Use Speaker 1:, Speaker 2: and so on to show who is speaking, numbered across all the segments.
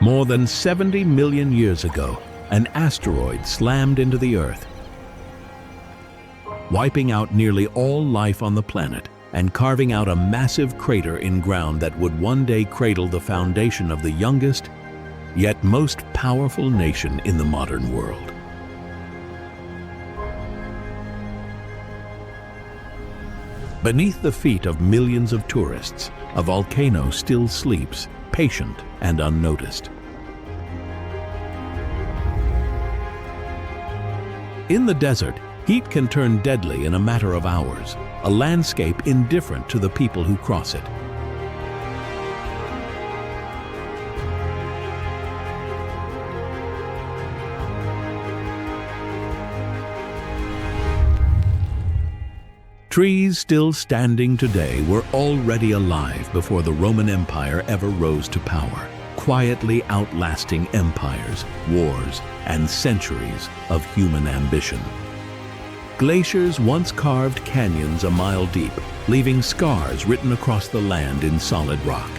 Speaker 1: More than 70 million years ago, an asteroid slammed into the Earth, wiping out nearly all life on the planet and carving out a massive crater in ground that would one day cradle the foundation of the youngest, yet most powerful nation in the modern world. Beneath the feet of millions of tourists, a volcano still sleeps, patient and unnoticed. In the desert, heat can turn deadly in a matter of hours, a landscape indifferent to the people who cross it. Trees still standing today were already alive before the Roman Empire ever rose to power, quietly outlasting empires, wars, and centuries of human ambition. Glaciers once carved canyons a mile deep, leaving scars written across the land in solid rock.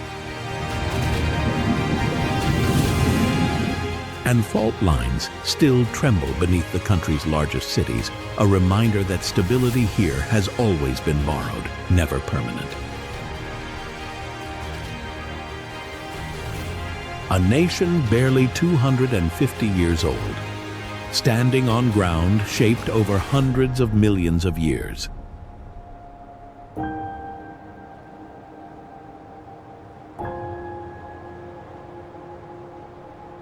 Speaker 1: And fault lines still tremble beneath the country's largest cities, a reminder that stability here has always been borrowed, never permanent. A nation barely 250 years old, standing on ground shaped over hundreds of millions of years.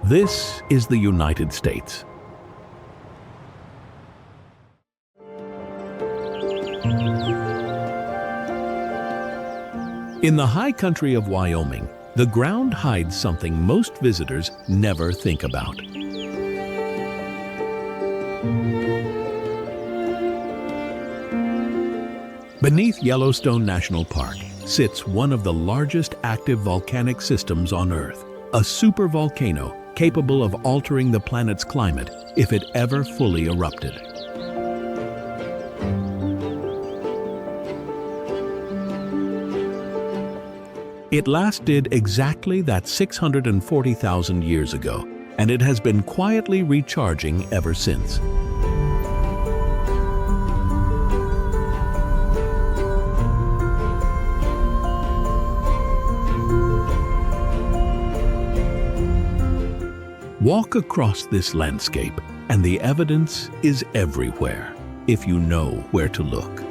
Speaker 1: This is the United States. In the high country of Wyoming, the ground hides something most visitors never think about. Beneath Yellowstone National Park sits one of the largest active volcanic systems on Earth, a supervolcano capable of altering the planet's climate if it ever fully erupted. It last did exactly that 640,000 years ago, and it has been quietly recharging ever since. Walk across this landscape, and the evidence is everywhere, if you know where to look.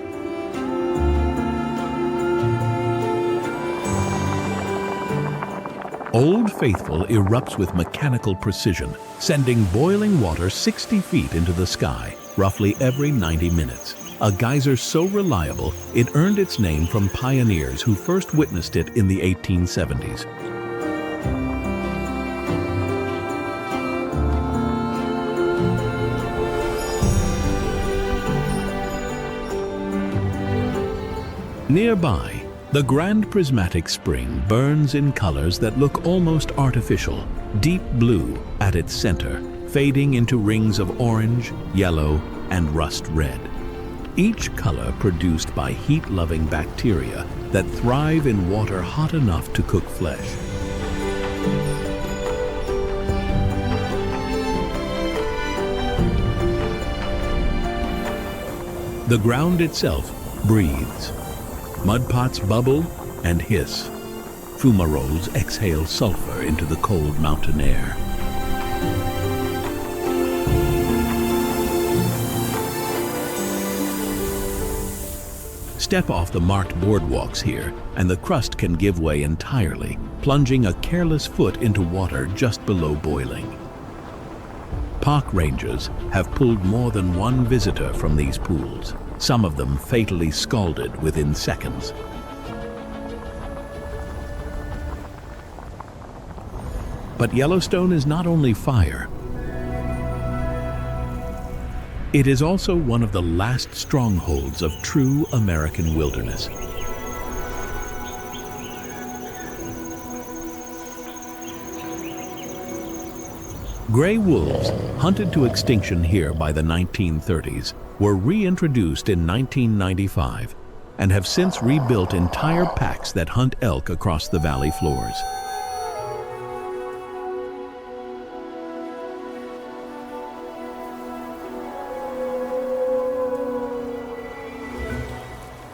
Speaker 1: Old Faithful erupts with mechanical precision, sending boiling water 60 feet into the sky, roughly every 90 minutes. A geyser so reliable, it earned its name from pioneers who first witnessed it in the 1870s. Nearby, the Grand Prismatic Spring burns in colors that look almost artificial, deep blue at its center, fading into rings of orange, yellow, and rust red. Each color produced by heat-loving bacteria that thrive in water hot enough to cook flesh. The ground itself breathes. Mud pots bubble and hiss. Fumaroles exhale sulfur into the cold mountain air. Step off the marked boardwalks here, and the crust can give way entirely, plunging a careless foot into water just below boiling. Park rangers have pulled more than one visitor from these pools, some of them fatally scalded within seconds. But Yellowstone is not only fire. It is also one of the last strongholds of true American wilderness. Gray wolves, hunted to extinction here by the 1930s, were reintroduced in 1995. and have since rebuilt entire packs that hunt elk across the valley floors.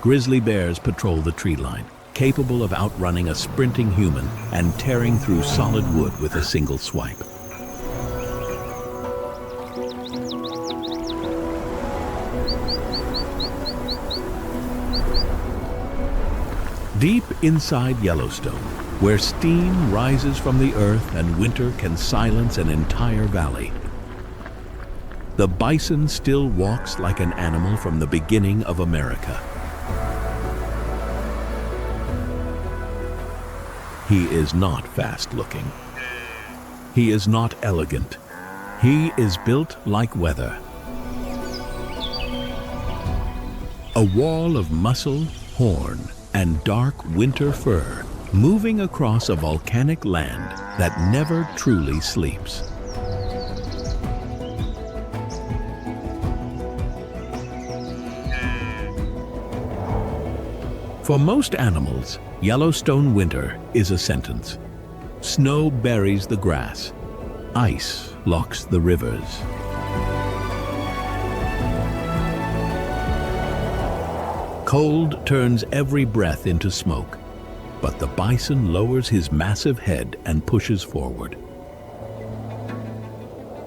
Speaker 1: Grizzly bears patrol the tree line, capable of outrunning a sprinting human and tearing through solid wood with a single swipe. Deep inside Yellowstone, where steam rises from the earth and winter can silence an entire valley, the bison still walks like an animal from the beginning of America. He is not fast-looking. He is not elegant. He is built like weather. A wall of muscle, horn, and dark winter fur moving across a volcanic land that never truly sleeps. For most animals, Yellowstone winter is a sentence. Snow buries the grass. Ice locks the rivers. Cold turns every breath into smoke, but the bison lowers his massive head and pushes forward.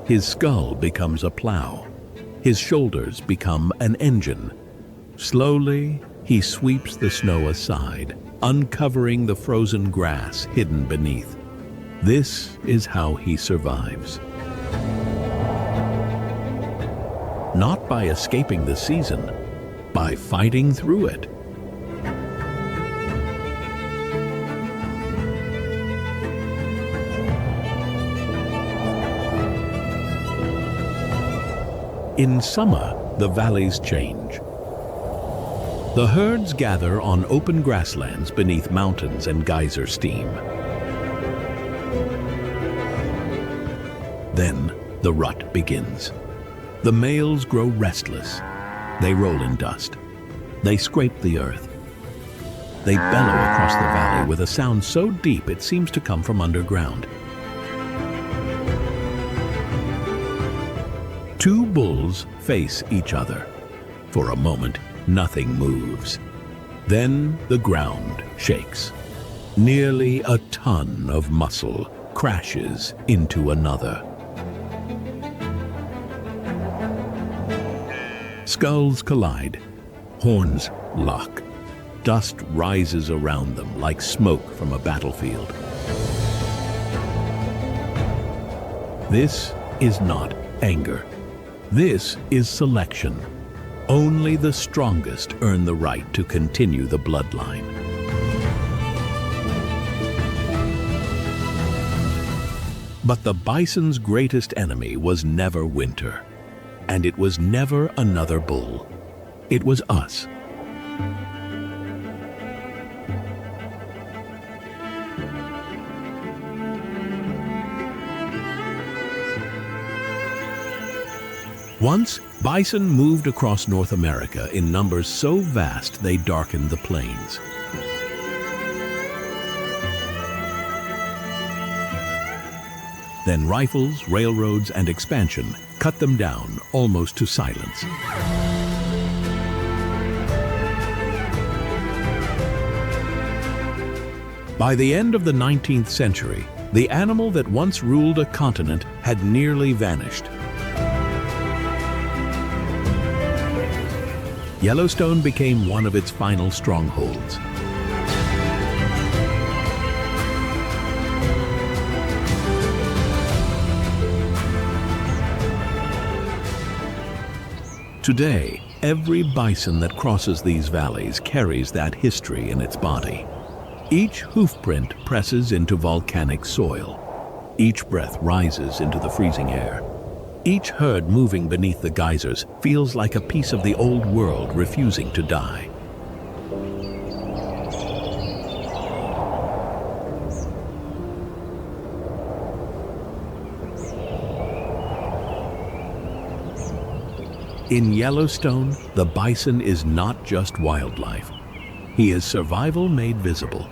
Speaker 1: His skull becomes a plow. His shoulders become an engine. Slowly, he sweeps the snow aside, uncovering the frozen grass hidden beneath. This is how he survives. Not by escaping the season, by fighting through it. In summer, the valleys change. The herds gather on open grasslands beneath mountains and geyser steam. Then the rut begins. The males grow restless. They roll in dust. They scrape the earth. They bellow across the valley with a sound so deep it seems to come from underground. Two bulls face each other. For a moment, nothing moves. Then the ground shakes. Nearly a ton of muscle crashes into another. Skulls collide. Horns lock. Dust rises around them like smoke from a battlefield. This is not anger. This is selection. Only the strongest earn the right to continue the bloodline. But the bison's greatest enemy was never winter, and it was never another bull. It was us. Once, bison moved across North America in numbers so vast they darkened the plains. Then rifles, railroads, and expansion cut them down almost to silence. By the end of the 19th century, the animal that once ruled a continent had nearly vanished. Yellowstone became one of its final strongholds. Today, every bison that crosses these valleys carries that history in its body. Each hoofprint presses into volcanic soil. Each breath rises into the freezing air. Each herd moving beneath the geysers feels like a piece of the old world refusing to die. In Yellowstone, the bison is not just wildlife. He is survival made visible.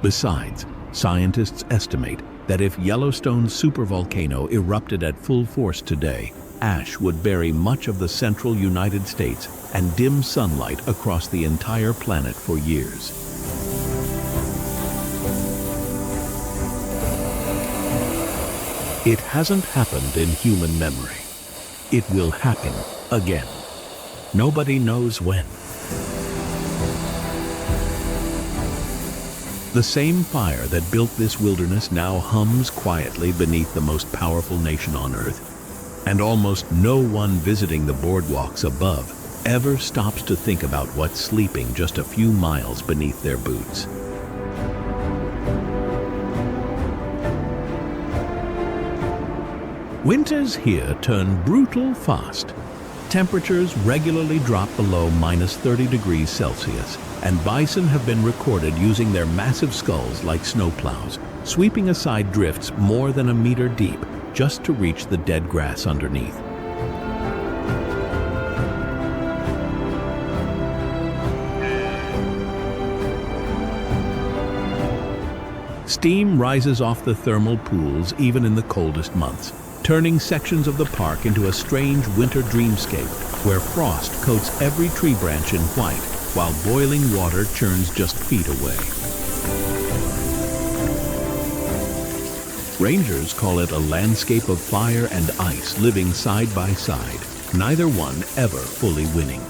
Speaker 1: Besides, scientists estimate that if Yellowstone's supervolcano erupted at full force today, ash would bury much of the central United States and dim sunlight across the entire planet for years. It hasn't happened in human memory. It will happen again. Nobody knows when. The same fire that built this wilderness now hums quietly beneath the most powerful nation on Earth. And almost no one visiting the boardwalks above ever stops to think about what's sleeping just a few miles beneath their boots. Winters here turn brutal fast. Temperatures regularly drop below -30 degrees Celsius, and bison have been recorded using their massive skulls like snowplows, sweeping aside drifts more than a meter deep just to reach the dead grass underneath. Steam rises off the thermal pools even in the coldest months, turning sections of the park into a strange winter dreamscape where frost coats every tree branch in white while boiling water churns just feet away. Rangers call it a landscape of fire and ice living side by side, neither one ever fully winning.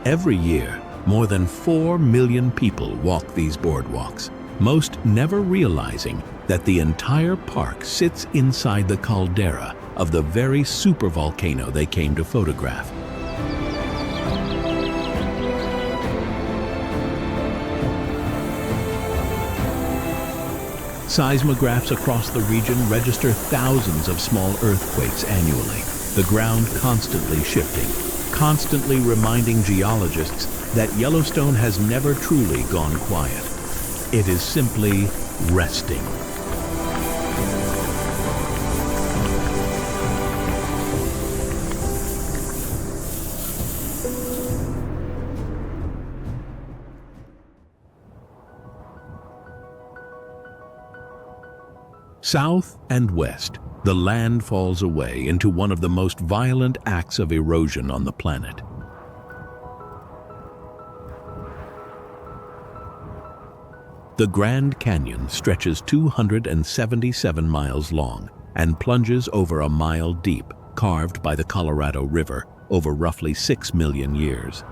Speaker 1: Every year, more than 4 million people walk these boardwalks, most never realizing that the entire park sits inside the caldera of the very supervolcano they came to photograph. Seismographs across the region register thousands of small earthquakes annually, the ground constantly shifting, constantly reminding geologists that Yellowstone has never truly gone quiet. It is simply resting. South and west, the land falls away into one of the most violent acts of erosion on the planet. The Grand Canyon stretches 277 miles long and plunges over a mile deep, carved by the Colorado River over roughly 6 million years.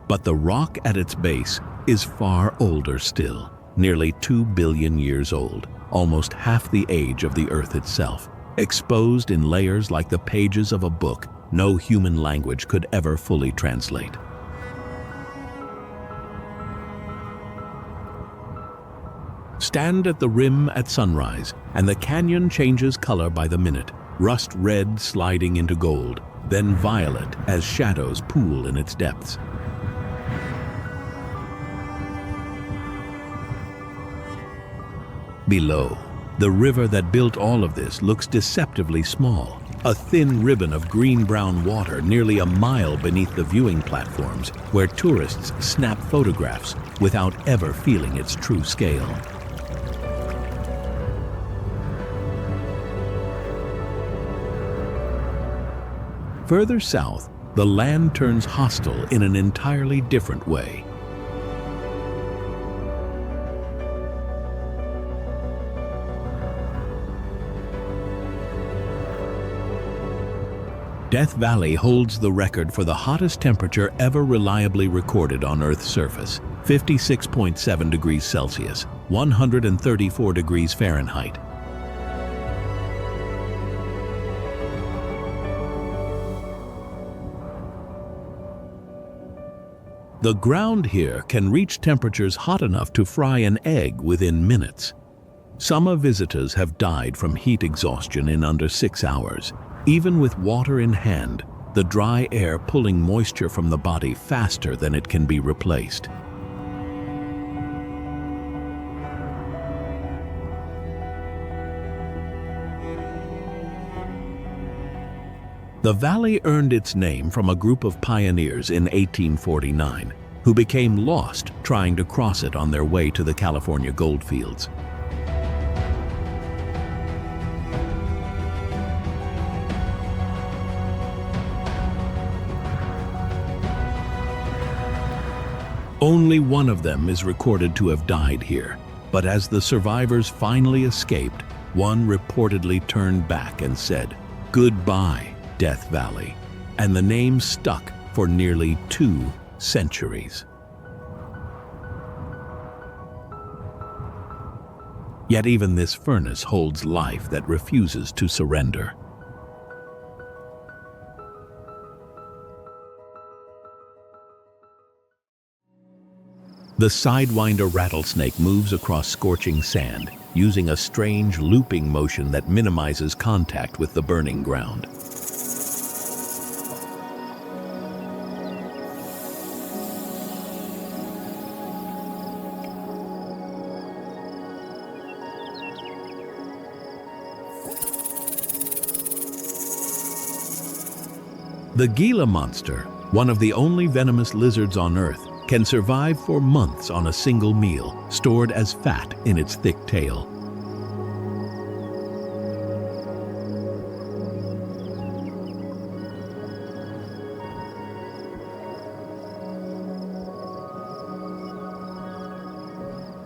Speaker 1: But the rock at its base is far older still, nearly 2 billion years old, almost half the age of the Earth itself, exposed in layers like the pages of a book no human language could ever fully translate. Stand at the rim at sunrise, and the canyon changes color by the minute, rust red sliding into gold, then violet as shadows pool in its depths. Below, the river that built all of this looks deceptively small, a thin ribbon of green-brown water nearly a mile beneath the viewing platforms where tourists snap photographs without ever feeling its true scale. Further south, the land turns hostile in an entirely different way. Death Valley holds the record for the hottest temperature ever reliably recorded on Earth's surface, 56.7 degrees Celsius, 134 degrees Fahrenheit. The ground here can reach temperatures hot enough to fry an egg within minutes. Some visitors have died from heat exhaustion in under 6 hours. Even with water in hand, the dry air pulling moisture from the body faster than it can be replaced. The valley earned its name from a group of pioneers in 1849 who became lost trying to cross it on their way to the California goldfields. Only one of them is recorded to have died here, but as the survivors finally escaped, one reportedly turned back and said, "Goodbye, Death Valley," and the name stuck for nearly 2 centuries. Yet even this furnace holds life that refuses to surrender. The sidewinder rattlesnake moves across scorching sand, using a strange looping motion that minimizes contact with the burning ground. The Gila monster, one of the only venomous lizards on Earth, can survive for months on a single meal, stored as fat in its thick tail.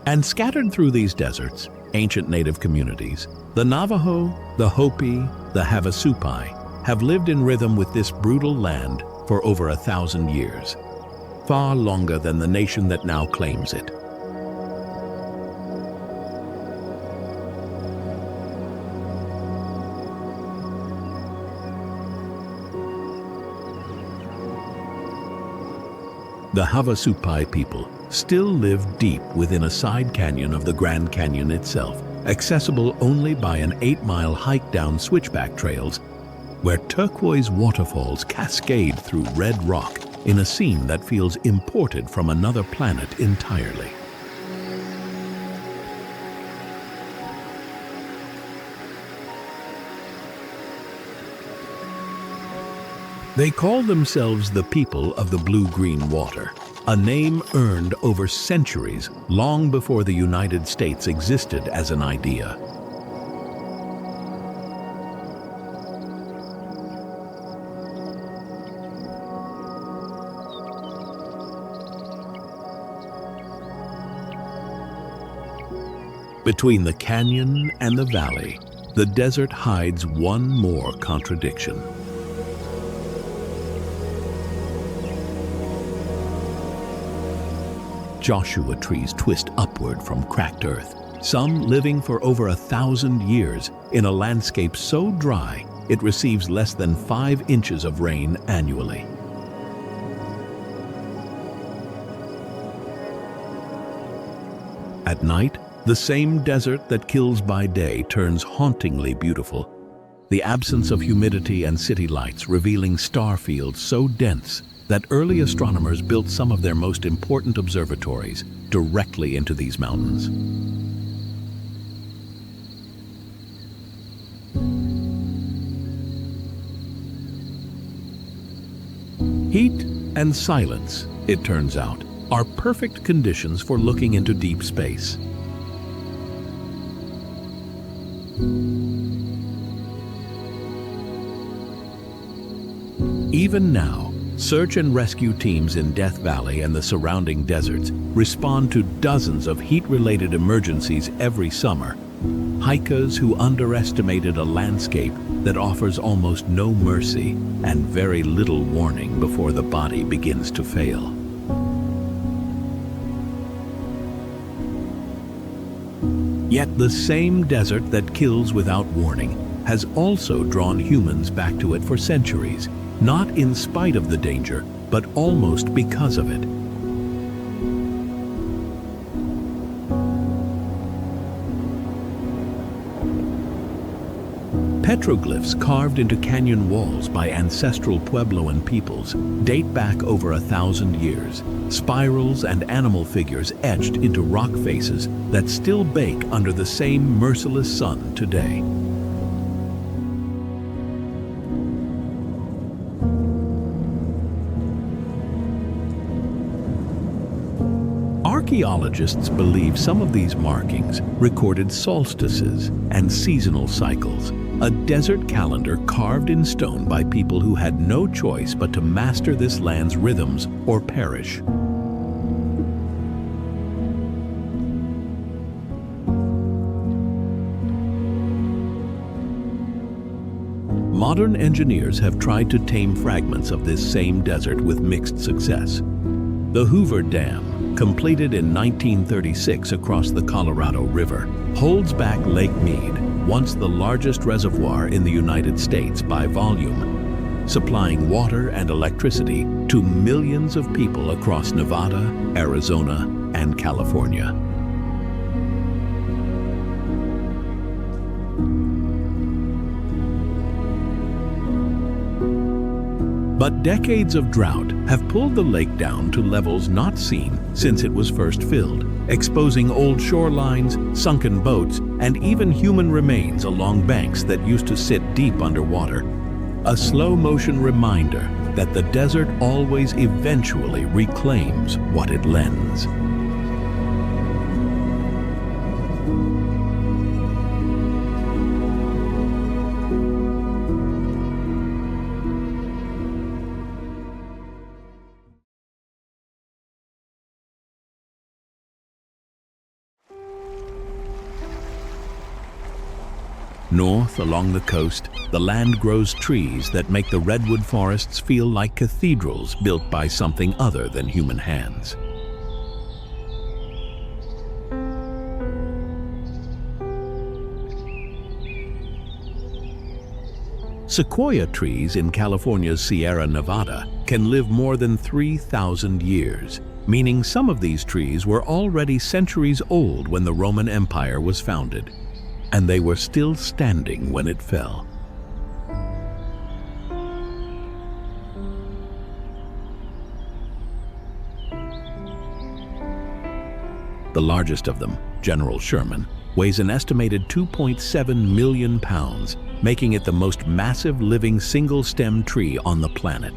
Speaker 1: And scattered through these deserts, ancient native communities, the Navajo, the Hopi, the Havasupai, have lived in rhythm with this brutal land for over 1,000 years. Far longer than the nation that now claims it. The Havasupai people still live deep within a side canyon of the Grand Canyon itself, accessible only by an 8-mile hike down switchback trails where turquoise waterfalls cascade through red rock in a scene that feels imported from another planet entirely. They call themselves the people of the blue-green water, a name earned over centuries, long before the United States existed as an idea. Between the canyon and the valley, the desert hides one more contradiction. Joshua trees twist upward from cracked earth, some living for over 1,000 years in a landscape so dry it receives less than 5 inches of rain annually. At night, the same desert that kills by day turns hauntingly beautiful, the absence of humidity and city lights revealing star fields so dense that early astronomers built some of their most important observatories directly into these mountains. Heat and silence, it turns out, are perfect conditions for looking into deep space. Even now, search and rescue teams in Death Valley and the surrounding deserts respond to dozens of heat-related emergencies every summer. Hikers who underestimated a landscape that offers almost no mercy and very little warning before the body begins to fail. Yet the same desert that kills without warning has also drawn humans back to it for centuries, not in spite of the danger, but almost because of it. Petroglyphs carved into canyon walls by ancestral Puebloan peoples date back over 1,000 years. Spirals and animal figures etched into rock faces that still bake under the same merciless sun today. Archaeologists believe some of these markings recorded solstices and seasonal cycles, a desert calendar carved in stone by people who had no choice but to master this land's rhythms or perish. Modern engineers have tried to tame fragments of this same desert with mixed success. The Hoover Dam, completed in 1936 across the Colorado River, holds back Lake Mead, once the largest reservoir in the United States by volume, supplying water and electricity to millions of people across Nevada, Arizona, and California. But decades of drought have pulled the lake down to levels not seen since it was first filled, exposing old shorelines, sunken boats, and even human remains along banks that used to sit deep underwater. A slow-motion reminder that the desert always eventually reclaims what it lends. North along the coast, the land grows trees that make the redwood forests feel like cathedrals built by something other than human hands. Sequoia trees in California's Sierra Nevada can live more than 3,000 years, meaning some of these trees were already centuries old when the Roman Empire was founded. And they were still standing when it fell. The largest of them, General Sherman, weighs an estimated 2.7 million pounds, making it the most massive living single-stem tree on the planet.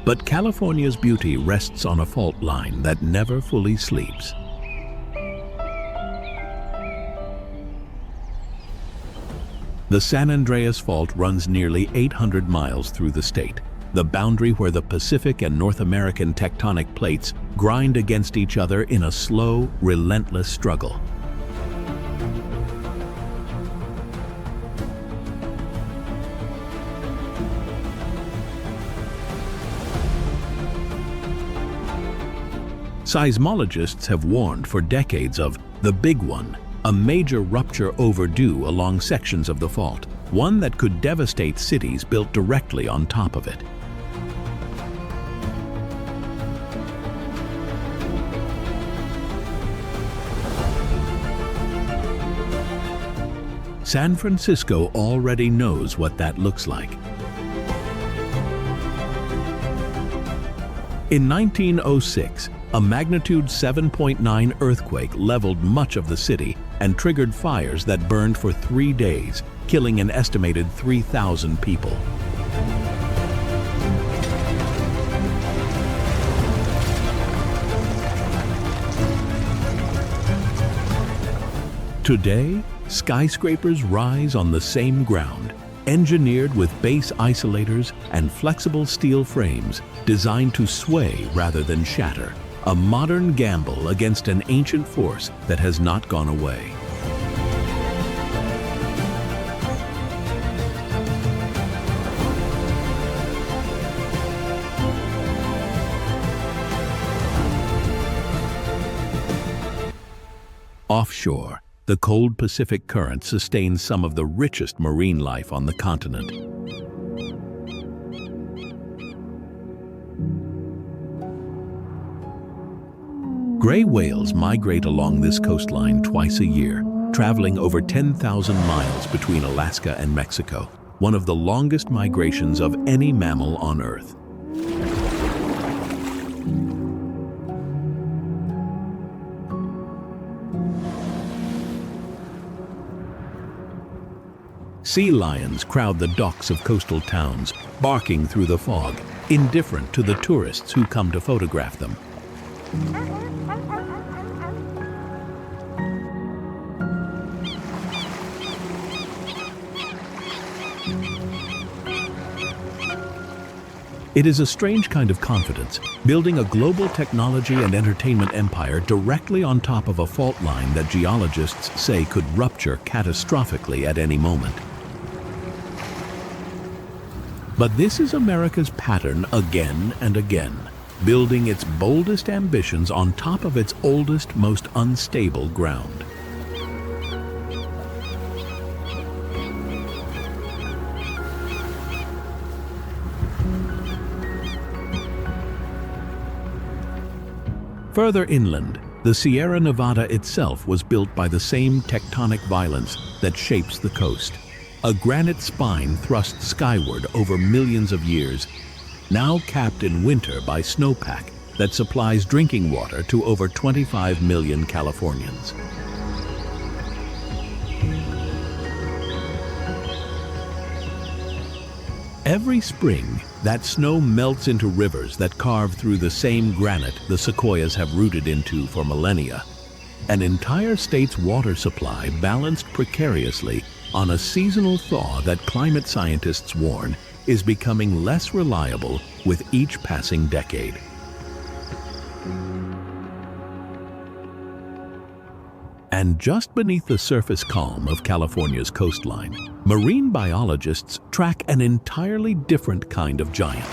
Speaker 1: But California's beauty rests on a fault line that never fully sleeps. The San Andreas Fault runs nearly 800 miles through the state, the boundary where the Pacific and North American tectonic plates grind against each other in a slow, relentless struggle. Seismologists have warned for decades of the Big One, a major rupture overdue along sections of the fault, one that could devastate cities built directly on top of it. San Francisco already knows what that looks like. In 1906, a magnitude 7.9 earthquake leveled much of the city and triggered fires that burned for 3 days, killing an estimated 3,000 people. Today, skyscrapers rise on the same ground, engineered with base isolators and flexible steel frames designed to sway rather than shatter. A modern gamble against an ancient force that has not gone away. Offshore, the cold Pacific current sustains some of the richest marine life on the continent. Gray whales migrate along this coastline twice a year, traveling over 10,000 miles between Alaska and Mexico, one of the longest migrations of any mammal on Earth. Sea lions crowd the docks of coastal towns, barking through the fog, indifferent to the tourists who come to photograph them. It is a strange kind of confidence, building a global technology and entertainment empire directly on top of a fault line that geologists say could rupture catastrophically at any moment. But this is America's pattern again and again, building its boldest ambitions on top of its oldest, most unstable ground. Further inland, the Sierra Nevada itself was built by the same tectonic violence that shapes the coast. A granite spine thrust skyward over millions of years, now capped in winter by snowpack that supplies drinking water to over 25 million Californians. Every spring, that snow melts into rivers that carve through the same granite the sequoias have rooted into for millennia. An entire state's water supply balanced precariously on a seasonal thaw that climate scientists warn is becoming less reliable with each passing decade. And just beneath the surface calm of California's coastline, marine biologists track an entirely different kind of giant.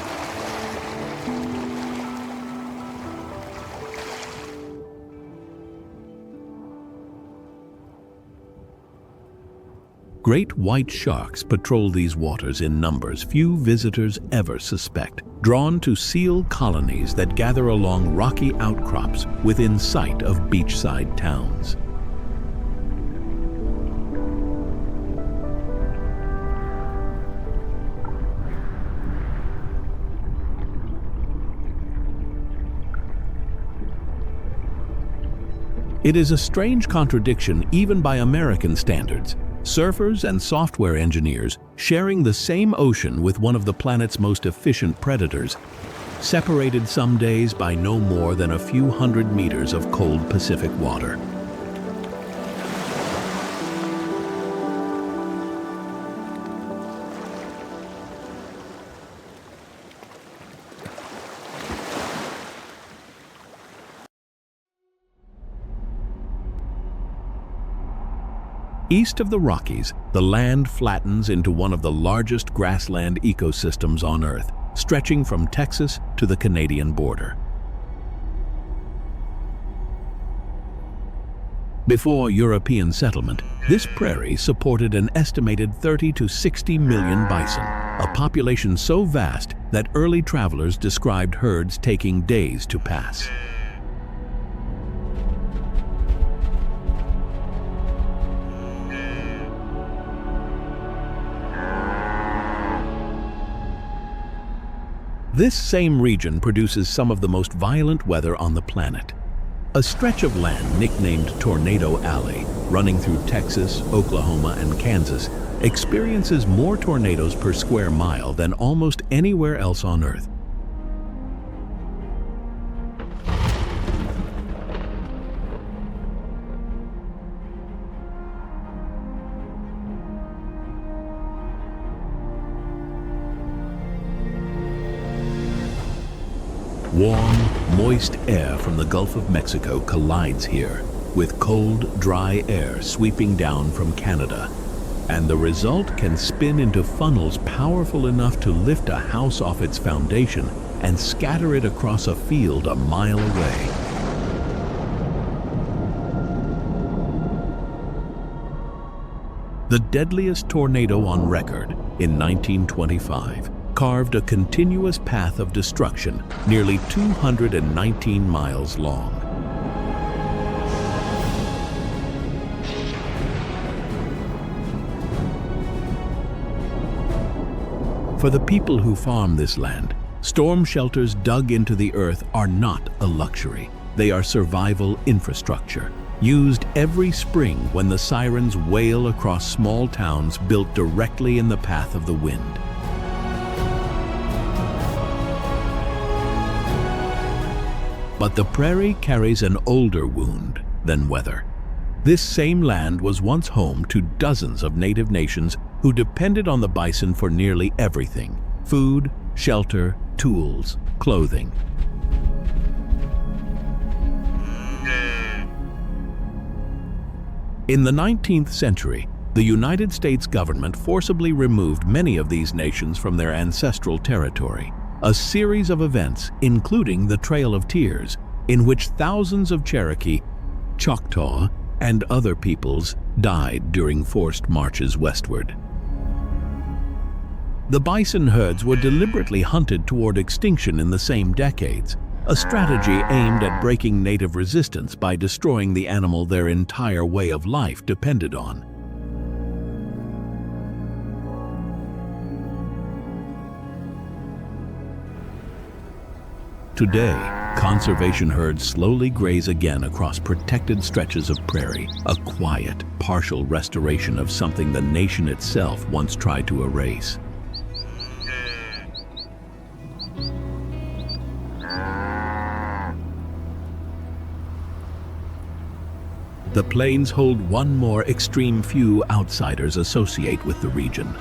Speaker 1: Great white sharks patrol these waters in numbers few visitors ever suspect, drawn to seal colonies that gather along rocky outcrops within sight of beachside towns. It is a strange contradiction even by American standards. Surfers and software engineers sharing the same ocean with one of the planet's most efficient predators, separated some days by no more than a few hundred meters of cold Pacific water. East of the Rockies, the land flattens into one of the largest grassland ecosystems on Earth, stretching from Texas to the Canadian border. Before European settlement, this prairie supported an estimated 30 to 60 million bison, a population so vast that early travelers described herds taking days to pass. This same region produces some of the most violent weather on the planet. A stretch of land nicknamed Tornado Alley, running through Texas, Oklahoma, and Kansas, experiences more tornadoes per square mile than almost anywhere else on Earth. Warm, moist air from the Gulf of Mexico collides here with cold, dry air sweeping down from Canada, and the result can spin into funnels powerful enough to lift a house off its foundation and scatter it across a field a mile away. The deadliest tornado on record in 1925 carved a continuous path of destruction nearly 219 miles long. For the people who farm this land, storm shelters dug into the earth are not a luxury. They are survival infrastructure, used every spring when the sirens wail across small towns built directly in the path of the wind. But the prairie carries an older wound than weather. This same land was once home to dozens of native nations who depended on the bison for nearly everything: food, shelter, tools, clothing. In the 19th century, the United States government forcibly removed many of these nations from their ancestral territory. A series of events, including the Trail of Tears, in which thousands of Cherokee, Choctaw, and other peoples died during forced marches westward. The bison herds were deliberately hunted toward extinction in the same decades, a strategy aimed at breaking native resistance by destroying the animal their entire way of life depended on. Today, conservation herds slowly graze again across protected stretches of prairie, a quiet, partial restoration of something the nation itself once tried to erase. The plains hold one more extreme few outsiders associate with the region.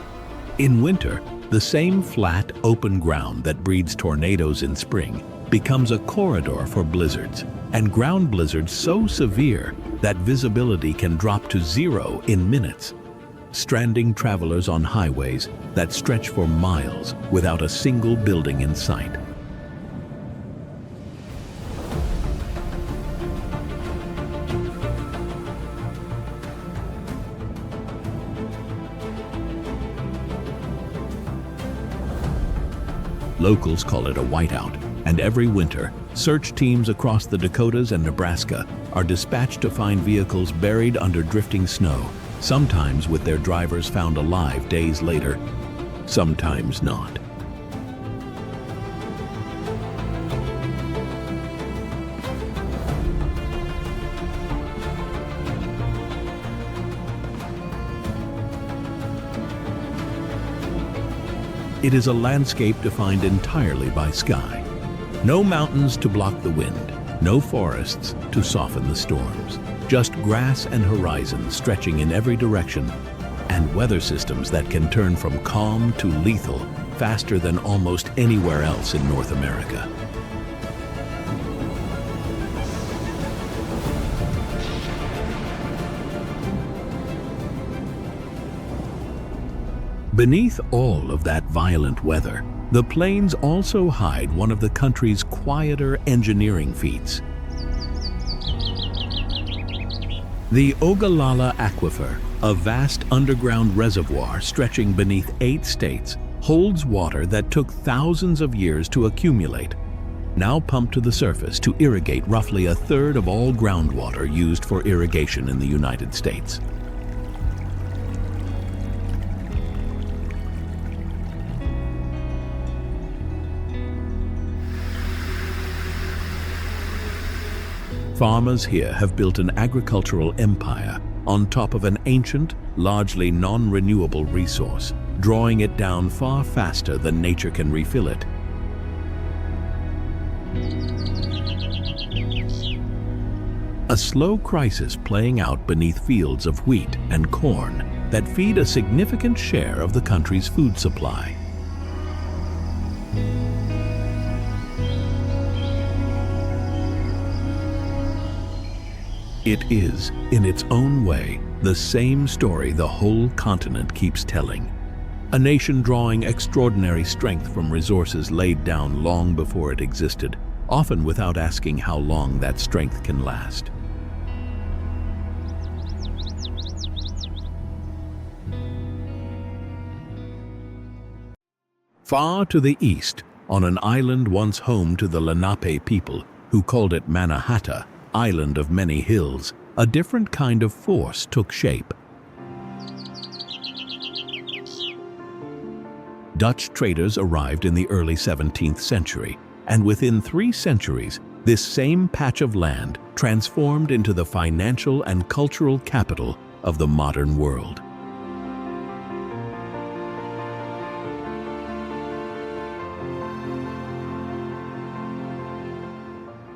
Speaker 1: In winter, the same flat, open ground that breeds tornadoes in spring becomes a corridor for blizzards, and ground blizzards so severe that visibility can drop to zero in minutes, stranding travelers on highways that stretch for miles without a single building in sight. Locals call it a whiteout, and every winter, search teams across the Dakotas and Nebraska are dispatched to find vehicles buried under drifting snow, sometimes with their drivers found alive days later, sometimes not. It is a landscape defined entirely by sky. No mountains to block the wind, no forests to soften the storms. Just grass and horizon stretching in every direction, and weather systems that can turn from calm to lethal faster than almost anywhere else in North America. Beneath all of that violent weather, the plains also hide one of the country's quieter engineering feats. The Ogallala Aquifer, a vast underground reservoir stretching beneath 8 states, holds water that took thousands of years to accumulate, now pumped to the surface to irrigate roughly a third of all groundwater used for irrigation in the United States. Farmers here have built an agricultural empire on top of an ancient, largely non-renewable resource, drawing it down far faster than nature can refill it. A slow crisis playing out beneath fields of wheat and corn that feed a significant share of the country's food supply. It is, in its own way, the same story the whole continent keeps telling. A nation drawing extraordinary strength from resources laid down long before it existed, often without asking how long that strength can last. Far to the east, on an island once home to the Lenape people, who called it Mannahatta, Island of Many Hills, a different kind of force took shape. Dutch traders arrived in the early 17th century, and within 3 centuries, this same patch of land transformed into the financial and cultural capital of the modern world.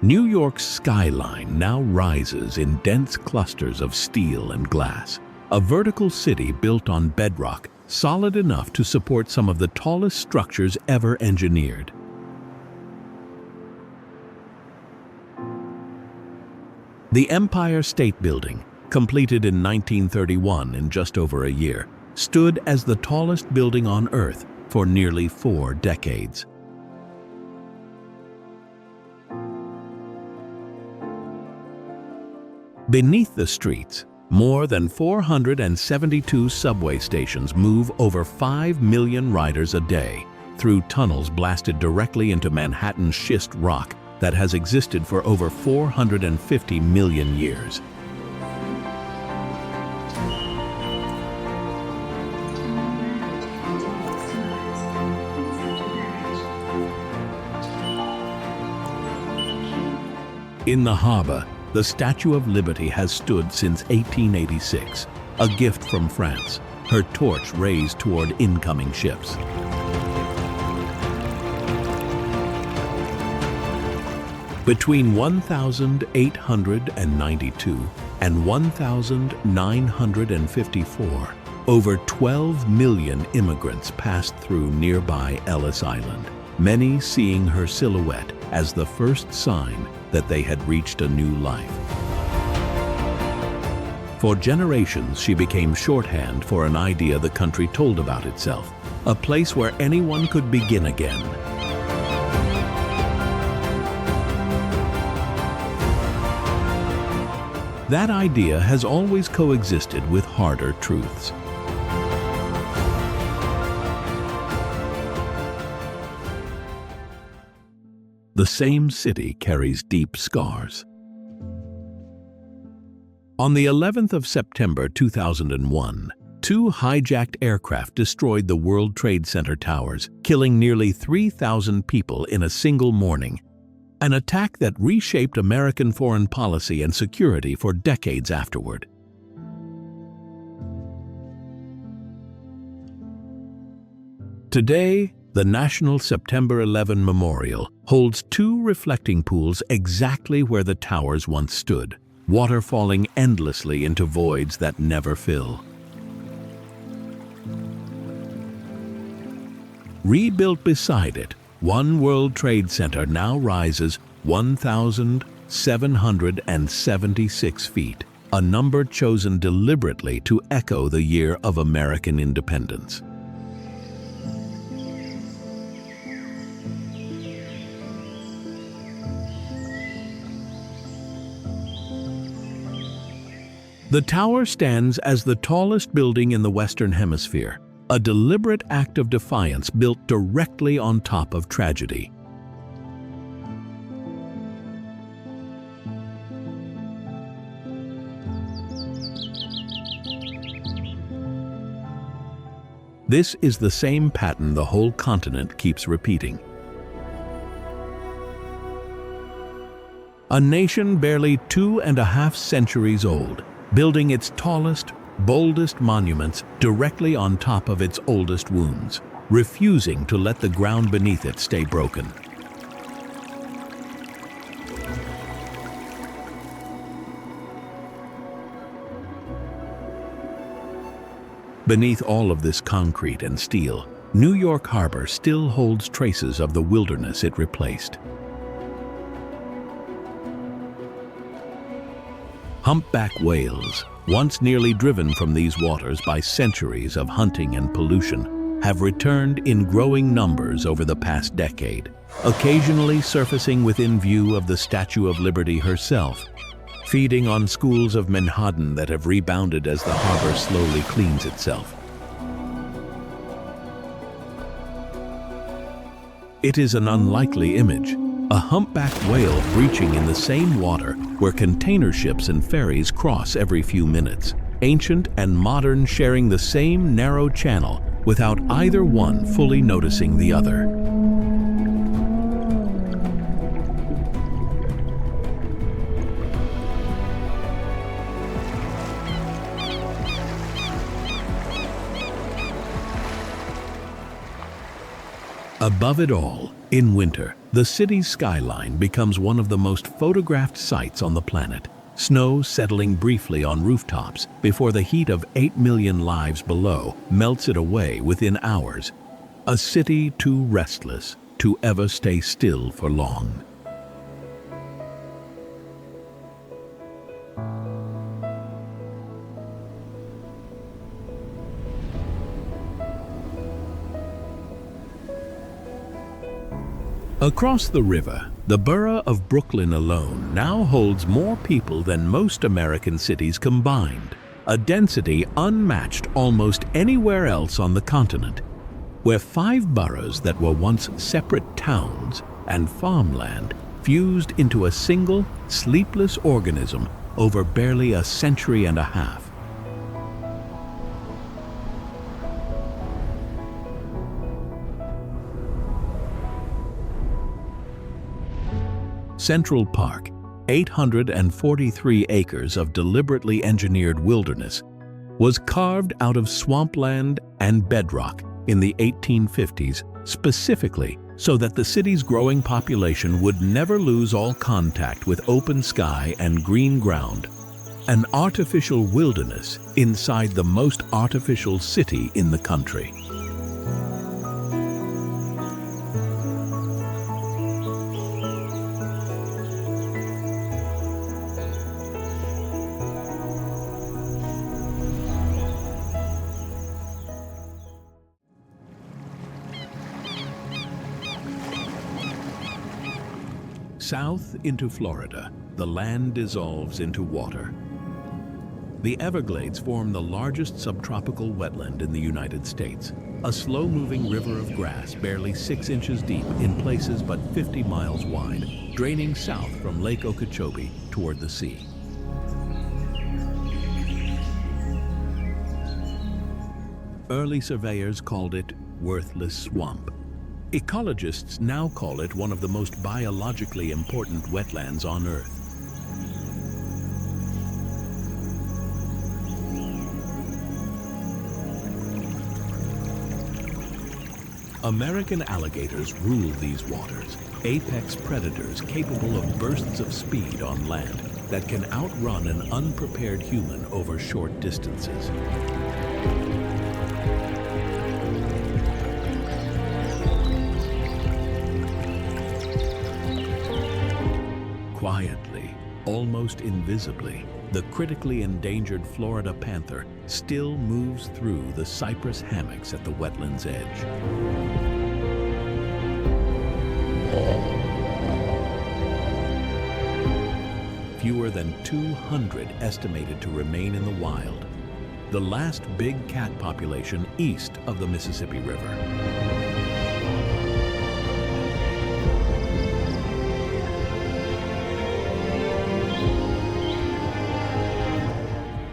Speaker 1: New York's skyline now rises in dense clusters of steel and glass, a vertical city built on bedrock solid enough to support some of the tallest structures ever engineered. The Empire State Building, completed in 1931 in just over a year, stood as the tallest building on Earth for nearly 4 decades. Beneath the streets, more than 472 subway stations move over 5 million riders a day through tunnels blasted directly into Manhattan's schist rock that has existed for over 450 million years. In the harbor, the Statue of Liberty has stood since 1886, a gift from France, her torch raised toward incoming ships. Between 1892 and 1954, over 12 million immigrants passed through nearby Ellis Island, many seeing her silhouette as the first sign that they had reached a new life. For generations, she became shorthand for an idea the country told about itself, a place where anyone could begin again. That idea has always coexisted with harder truths. The same city carries deep scars. On the 11th of September 2001, 2 hijacked aircraft destroyed the World Trade Center towers, killing nearly 3,000 people in a single morning. An attack that reshaped American foreign policy and security for decades afterward. Today, the National September 11 Memorial holds 2 reflecting pools exactly where the towers once stood, water falling endlessly into voids that never fill. Rebuilt beside it, One World Trade Center now rises 1,776 feet, a number chosen deliberately to echo the year of American independence. The tower stands as the tallest building in the Western Hemisphere, a deliberate act of defiance built directly on top of tragedy. This is the same pattern the whole continent keeps repeating. A nation barely 2.5 centuries old, building its tallest, boldest monuments directly on top of its oldest wounds, refusing to let the ground beneath it stay broken. Beneath all of this concrete and steel, New York Harbor still holds traces of the wilderness it replaced. Humpback whales, once nearly driven from these waters by centuries of hunting and pollution, have returned in growing numbers over the past decade, occasionally surfacing within view of the Statue of Liberty herself, feeding on schools of menhaden that have rebounded as the harbor slowly cleans itself. It is an unlikely image, a humpback whale breaching in the same water where container ships and ferries cross every few minutes, ancient and modern sharing the same narrow channel without either one fully noticing the other. Above it all, in winter, the city's skyline becomes one of the most photographed sights on the planet. Snow settling briefly on rooftops before the heat of 8 million lives below melts it away within hours. A city too restless to ever stay still for long. Across the river, the borough of Brooklyn alone now holds more people than most American cities combined, a density unmatched almost anywhere else on the continent, where 5 boroughs that were once separate towns and farmland fused into a single, sleepless organism over barely a century and a half. Central Park, 843 acres of deliberately engineered wilderness, was carved out of swampland and bedrock in the 1850s specifically so that the city's growing population would never lose all contact with open sky and green ground. An artificial wilderness inside the most artificial city in the country. South into Florida, the land dissolves into water. The Everglades form the largest subtropical wetland in the United States, a slow-moving river of grass barely 6 inches deep in places but 50 miles wide, draining south from Lake Okeechobee toward the sea. Early surveyors called it worthless swamp. Ecologists now call it one of the most biologically important wetlands on Earth. American alligators rule these waters, apex predators capable of bursts of speed on land that can outrun an unprepared human over short distances. Quietly, almost invisibly, the critically endangered Florida panther still moves through the cypress hammocks at the wetland's edge. Fewer than 200 estimated to remain in the wild, the last big cat population east of the Mississippi River.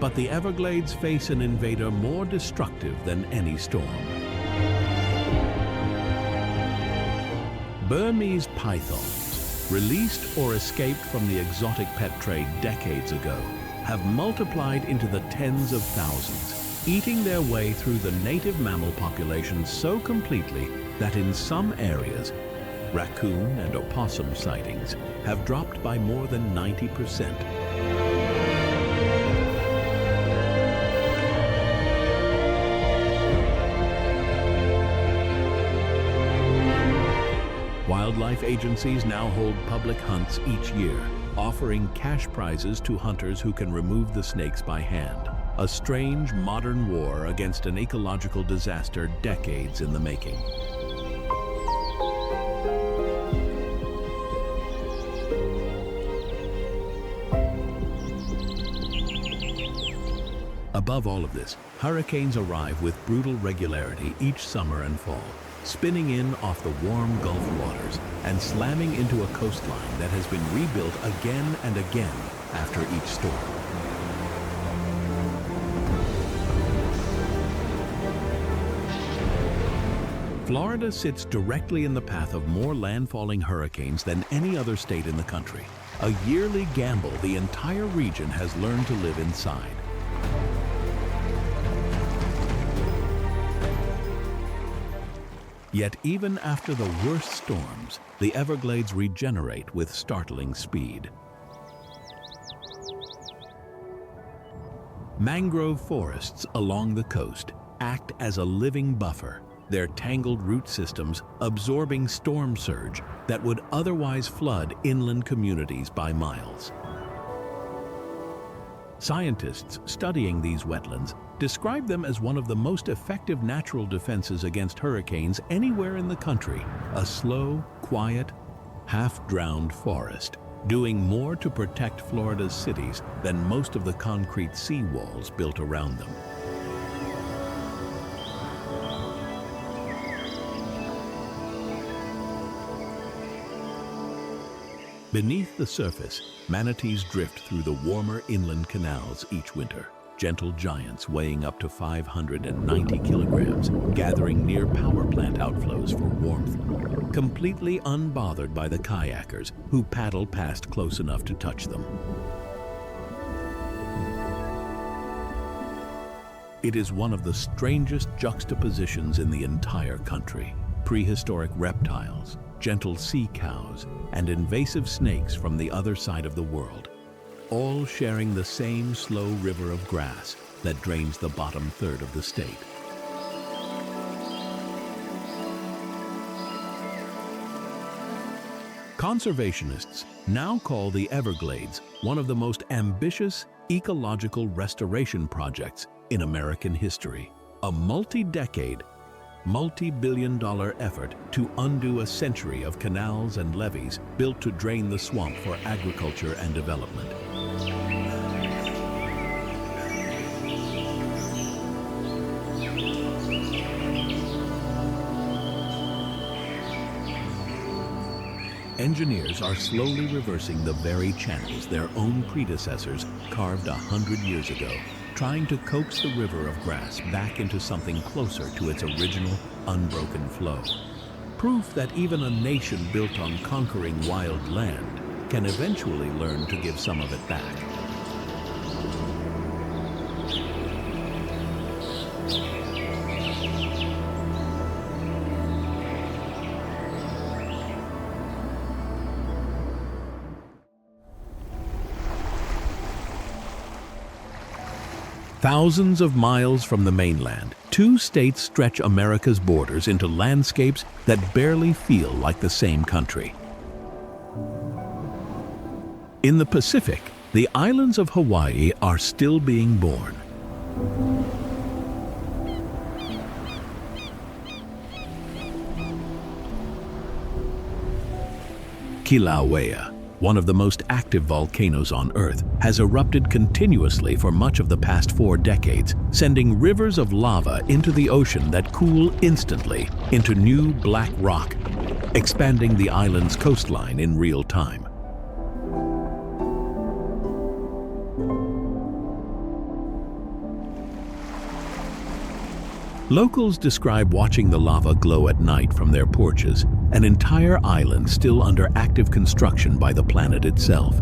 Speaker 1: But the Everglades face an invader more destructive than any storm. Burmese pythons, released or escaped from the exotic pet trade decades ago, have multiplied into the tens of thousands, eating their way through the native mammal population so completely that in some areas, raccoon and opossum sightings have dropped by more than 90%. Wildlife agencies now hold public hunts each year, offering cash prizes to hunters who can remove the snakes by hand. A strange modern war against an ecological disaster decades in the making. Above all of this, hurricanes arrive with brutal regularity each summer and fall, spinning in off the warm Gulf waters and slamming into a coastline that has been rebuilt again and again after each storm. Florida sits directly in the path of more landfalling hurricanes than any other state in the country. A yearly gamble the entire region has learned to live inside. Yet even after the worst storms, the Everglades regenerate with startling speed. Mangrove forests along the coast act as a living buffer, their tangled root systems absorbing storm surge that would otherwise flood inland communities by miles. Scientists studying these wetlands describe them as one of the most effective natural defenses against hurricanes anywhere in the country, a slow, quiet, half-drowned forest, doing more to protect Florida's cities than most of the concrete seawalls built around them. Beneath the surface, manatees drift through the warmer inland canals each winter, gentle giants weighing up to 590 kilograms, gathering near power plant outflows for warmth, completely unbothered by the kayakers who paddle past close enough to touch them. It is one of the strangest juxtapositions in the entire country. Prehistoric reptiles, gentle sea cows, and invasive snakes from the other side of the world, all sharing the same slow river of grass that drains the bottom third of the state. Conservationists now call the Everglades one of the most ambitious ecological restoration projects in American history, a multi-decade, multi-billion-dollar effort to undo a century of canals and levees built to drain the swamp for agriculture and development. Engineers are slowly reversing the very channels their own predecessors carved 100 years ago, trying to coax the river of grass back into something closer to its original, unbroken flow. Proof that even a nation built on conquering wild land can eventually learn to give some of it back. Thousands of miles from the mainland, two states stretch America's borders into landscapes that barely feel like the same country. In the Pacific, the islands of Hawaii are still being born. Kilauea, one of the most active volcanoes on Earth, has erupted continuously for much of the past 4 decades, sending rivers of lava into the ocean that cool instantly into new black rock, expanding the island's coastline in real time. Locals describe watching the lava glow at night from their porches, an entire island still under active construction by the planet itself.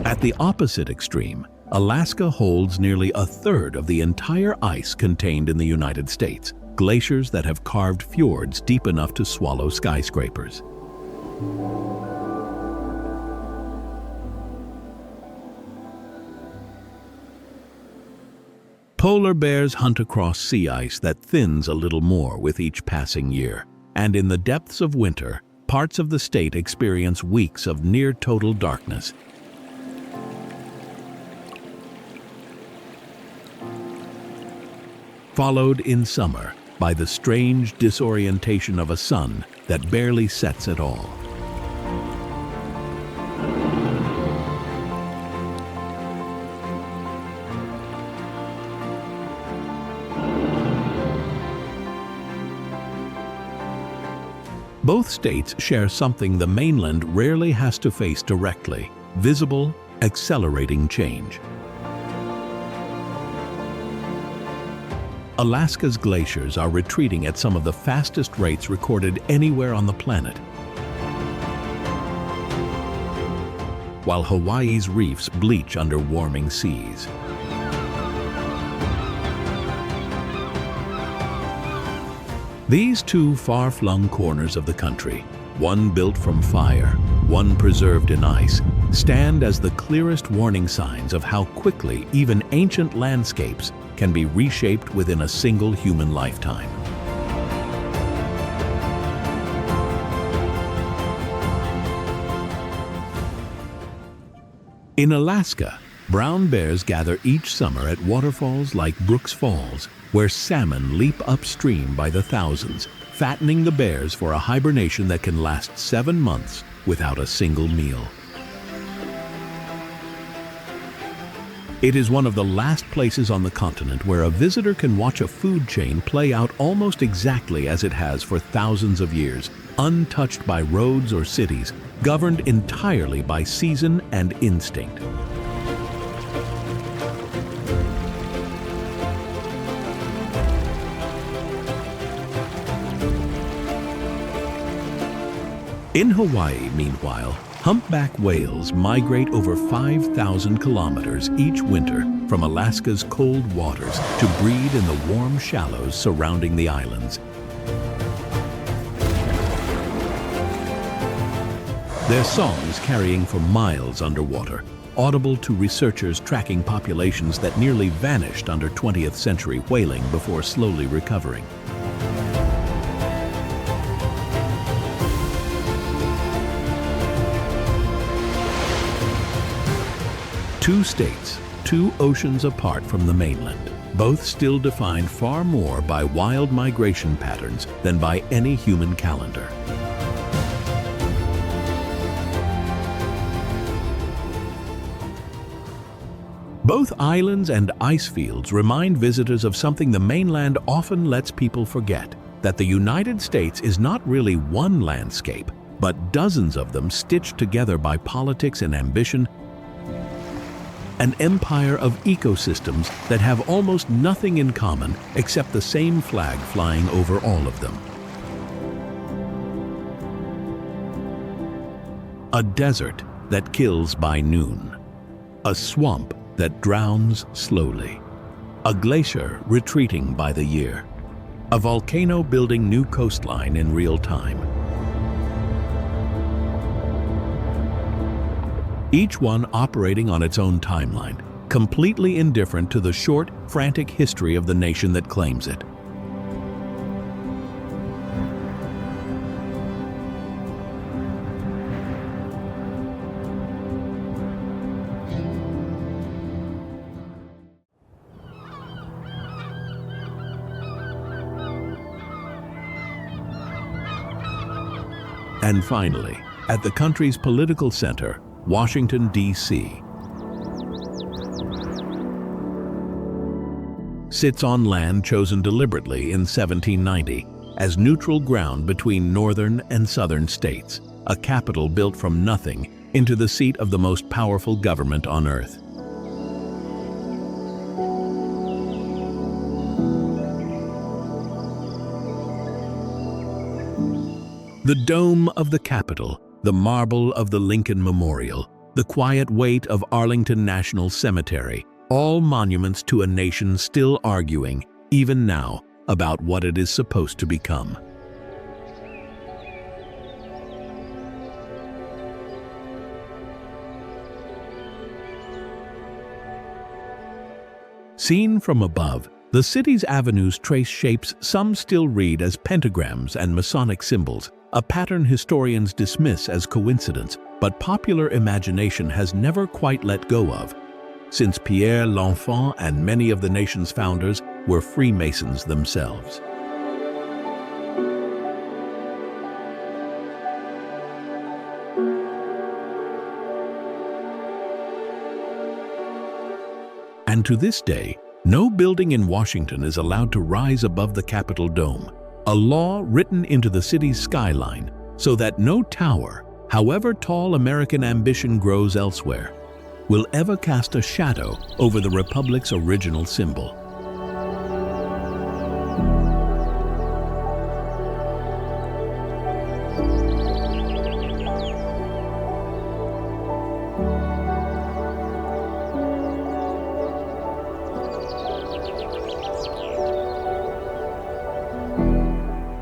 Speaker 1: At the opposite extreme, Alaska holds nearly a third of the entire ice contained in the United States, glaciers that have carved fjords deep enough to swallow skyscrapers. Polar bears hunt across sea ice that thins a little more with each passing year, and in the depths of winter, parts of the state experience weeks of near-total darkness. Followed in summer by the strange disorientation of a sun that barely sets at all. Both states share something the mainland rarely has to face directly: visible, accelerating change. Alaska's glaciers are retreating at some of the fastest rates recorded anywhere on the planet, while Hawaii's reefs bleach under warming seas. These two far-flung corners of the country, one built from fire, one preserved in ice, stand as the clearest warning signs of how quickly even ancient landscapes can be reshaped within a single human lifetime. In Alaska, brown bears gather each summer at waterfalls like Brooks Falls, where salmon leap upstream by the thousands, fattening the bears for a hibernation that can last 7 months without a single meal. It is one of the last places on the continent where a visitor can watch a food chain play out almost exactly as it has for thousands of years, untouched by roads or cities, governed entirely by season and instinct. In Hawaii, meanwhile, humpback whales migrate over 5,000 kilometers each winter from Alaska's cold waters to breed in the warm shallows surrounding the islands. Their songs carrying for miles underwater, audible to researchers tracking populations that nearly vanished under 20th century whaling before slowly recovering. Two states, two oceans apart from the mainland, both still defined far more by wild migration patterns than by any human calendar. Both islands and ice fields remind visitors of something the mainland often lets people forget, that the United States is not really one landscape, but dozens of them stitched together by politics and ambition, an empire of ecosystems that have almost nothing in common except the same flag flying over all of them. A desert that kills by noon. A swamp that drowns slowly. A glacier retreating by the year. A volcano building new coastline in real time. Each one operating on its own timeline, completely indifferent to the short, frantic history of the nation that claims it. And finally, at the country's political center, Washington, D.C., sits on land chosen deliberately in 1790 as neutral ground between northern and southern states, a capital built from nothing into the seat of the most powerful government on earth. The dome of the Capitol, the marble of the Lincoln Memorial, the quiet weight of Arlington National Cemetery, all monuments to a nation still arguing, even now, about what it is supposed to become. Seen from above, the city's avenues trace shapes some still read as pentagrams and Masonic symbols, a pattern historians dismiss as coincidence, but popular imagination has never quite let go of, since Pierre l'Enfant and many of the nation's founders were Freemasons themselves. And to this day, no building in Washington is allowed to rise above the Capitol dome, a law written into the city's skyline so that no tower, however tall American ambition grows elsewhere, will ever cast a shadow over the Republic's original symbol.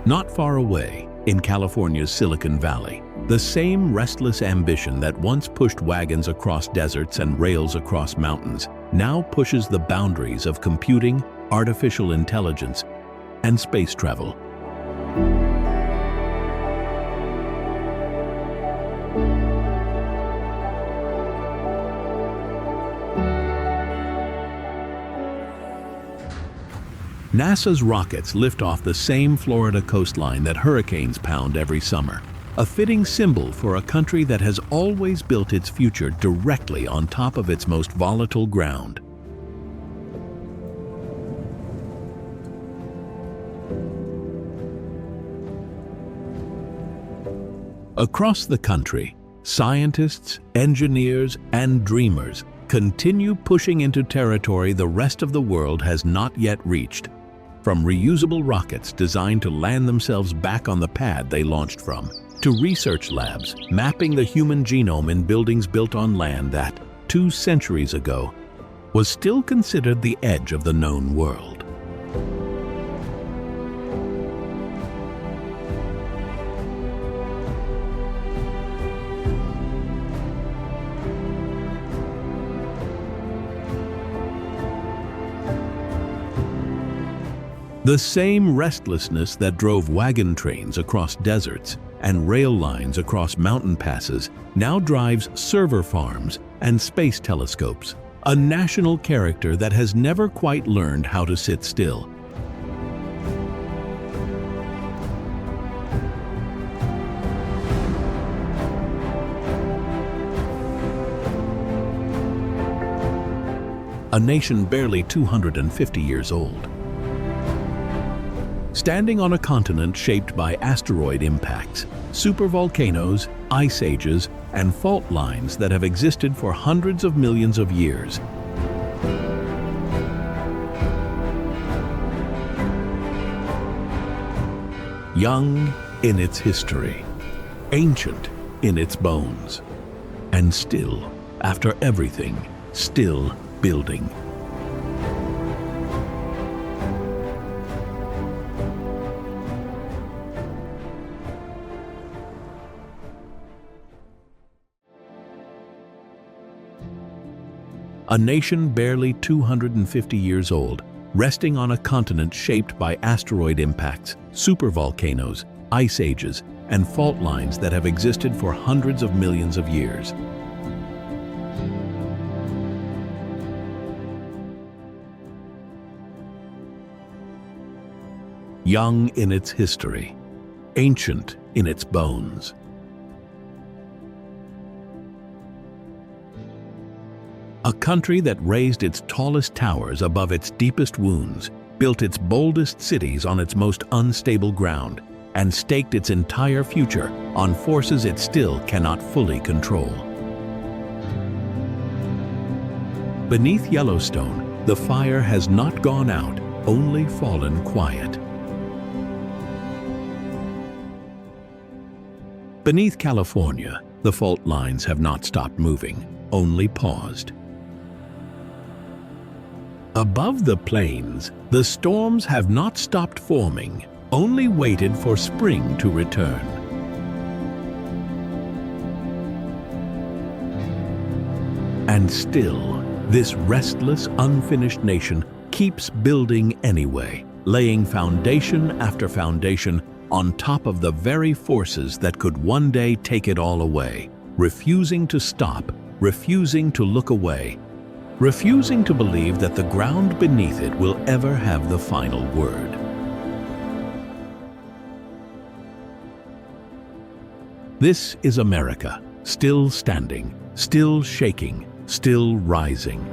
Speaker 1: Not far away, in California's Silicon Valley, the same restless ambition that once pushed wagons across deserts and rails across mountains now pushes the boundaries of computing, artificial intelligence, and space travel. NASA's rockets lift off the same Florida coastline that hurricanes pound every summer, a fitting symbol for a country that has always built its future directly on top of its most volatile ground. Across the country, scientists, engineers, and dreamers continue pushing into territory the rest of the world has not yet reached. From reusable rockets designed to land themselves back on the pad they launched from, to research labs mapping the human genome in buildings built on land that, 2 centuries ago, was still considered the edge of the known world. The same restlessness that drove wagon trains across deserts and rail lines across mountain passes now drives server farms and space telescopes, a national character that has never quite learned how to sit still. A nation barely 250 years old. Standing on a continent shaped by asteroid impacts, supervolcanoes, ice ages, and fault lines that have existed for hundreds of millions of years. Young in its history, ancient in its bones, and still, after everything, still building. A nation barely 250 years old, resting on a continent shaped by asteroid impacts, supervolcanoes, ice ages, and fault lines that have existed for hundreds of millions of years. Young in its history, ancient in its bones. A country that raised its tallest towers above its deepest wounds, built its boldest cities on its most unstable ground, and staked its entire future on forces it still cannot fully control. Beneath Yellowstone, the fire has not gone out, only fallen quiet. Beneath California, the fault lines have not stopped moving, only paused. Above the plains, the storms have not stopped forming, only waited for spring to return. And still, this restless, unfinished nation keeps building anyway, laying foundation after foundation on top of the very forces that could one day take it all away, refusing to stop, refusing to look away, refusing to believe that the ground beneath it will ever have the final word. This is America, still standing, still shaking, still rising.